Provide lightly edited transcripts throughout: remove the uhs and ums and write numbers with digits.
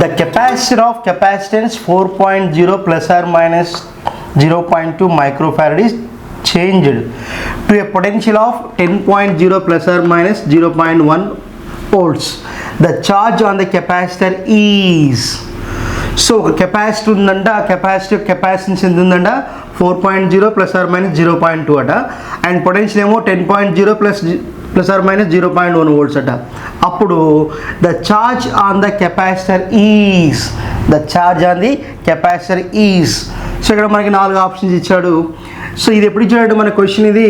The capacitor of capacitance 4.0 plus or minus 0.2 microfarad is changed to a potential of 10.0 plus or minus 0.1 volts. The charge on the capacitor is, so capacitor ఉందంట, ఆ capacitor capacitance ఎంత ఉందంట 4.0 plus or minus 0.2 అట, and potential ఏమో 10.0 plus or minus 0.1 volts అట. అప్పుడు the charge on the capacitor is, the charge on the capacitor is. So ఇక్కడ మనకి 4 ఆప్షన్స్ ఇచ్చాడు. సో ఇది ఎప్పుడు ఇచ్చాడు మన క్వశ్చన్, ఇది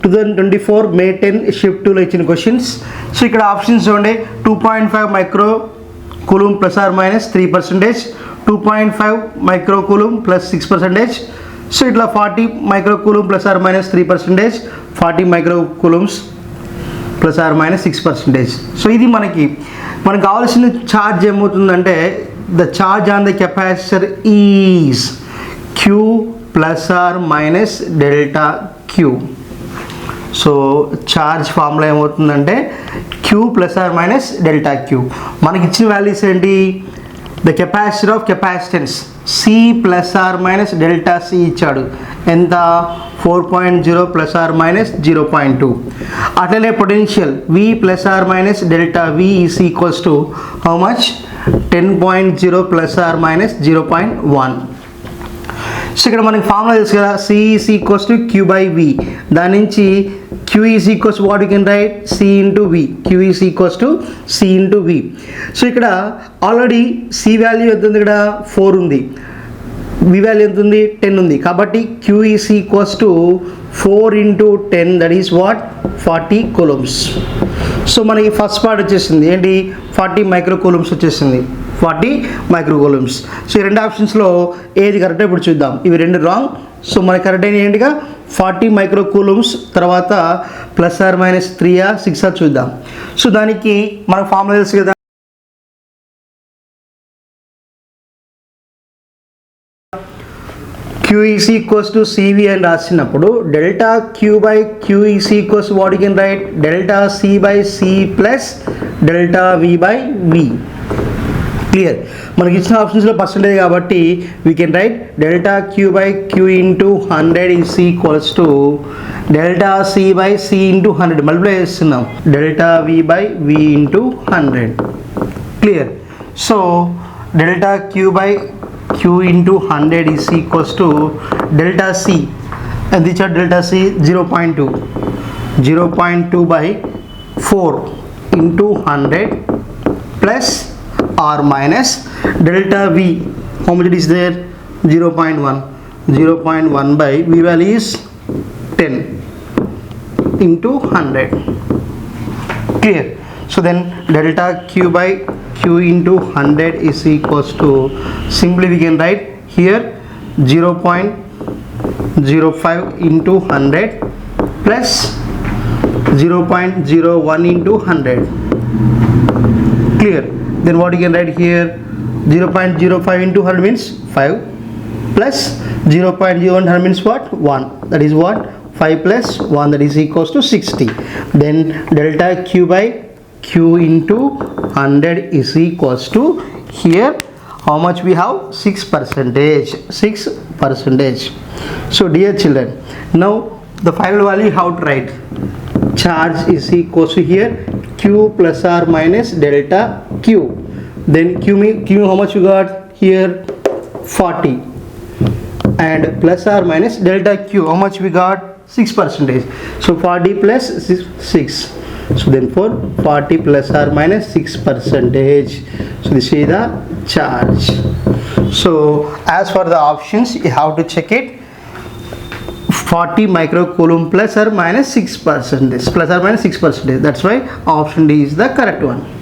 2024 May 10 షిఫ్ట్ 2లో ఇచ్చిన క్వశ్చన్స్. సో ఇక్కడ ఆప్షన్స్ చూడండి, 2.5 micro coulomb plus or minus 3%, 2.5 micro coulomb plus 6%. So ఇట్లా 40 micro coulomb plus or minus 3%, 40 micro coulombs plus or minus 6%. So ఇది మనకి కావాల్సిన ఛార్జ్ ఏమవుతుందంటే, the charge on the capacitor is Q plus or minus delta Q. So charge formula ఏమవుతుందంటే Q plus or minus delta Q. మనకి ఇచ్చిన values ఏంటి, the capacitor of capacitance C plus or minus delta C ఇచ్చాడు, ఎంత 4.0 plus or minus 0.2. అట్లనే potential V plus or minus delta V is equals to how much, 10.0 plus or minus 0.1. So ఇక్కడ మనకి formula తెలుసు కదా, C is equals to Q by V. దాని నుంచి Q is equals to what you can write, C into V. Q is equals to C into V. So ఇక్కడ already C value ఎంత ఉంది, ఇక్కడ 4 ఉంది, V వాల్యూ ఎంత ఉంది 10 ఉంది, కాబట్టి Q is equals to 4 into 10, that is what 40 coulombs. So మనకి ఫస్ట్ పార్ట్ వచ్చేసింది ఏంటి, 40 మైక్రో కూలుంబ్స్ వచ్చేసింది, 40 మైక్రో కూలుంబ్స్. సో ఈ 2 ఆప్షన్స్లో ఏది కరెక్ట్ ఇప్పుడు చూద్దాం. ఇవి 2 రాంగ్. సో మనకి కరెక్ట్ అయిన ఏంటిగా 40 మైక్రో కూలుంబ్స్, తర్వాత ప్లస్ ఆర్ మైనస్ 3 6 చూద్దాం. సో దానికి మనకు ఫార్ములా తెలుసు కదా, Q is equals to CV అని రాసినప్పుడు delta Q by Q is equals what you can write, delta C by C plus delta V by V. Clear, మనకి ఇచ్చిన ఆప్షన్స్లో పర్సెంటేజ్ కాబట్టి we can write delta Q by Q into 100 is equals to delta C by C into 100 multiply చేస్తున్నాం, delta V by V into 100. Clear, so delta Q by Q into 100 is equals to delta C, అది ఇచ్చాడు delta C 0.2 by 4 into 100 plus or minus delta V, how much it is there, 0.1 by V value is 10 into 100. Clear, so then delta Q by Q into 100 is equals to, simply we can write here 0.05 into 100 plus 0.01 into 100. Clear, then what you can write here, 0.05 into 100 means 5 plus 0.01 means what, 1, that is what 5 plus 1, that is equals to 60. Then delta Q by Q into 100 is equals to, here how much we have, 6%. So dear children, now the final value how to write, charge is equals to here Q plus or minus delta Q. Then Q how much you got here, 40, and plus or minus delta Q how much we got, 6%. So 40 plus 6. So therefore 40 plus or minus 6%. So this is the charge. So as for the options, you have to check it. 40 microcoulomb plus or minus 6%. Plus or minus 6%. That's why option D is the correct one.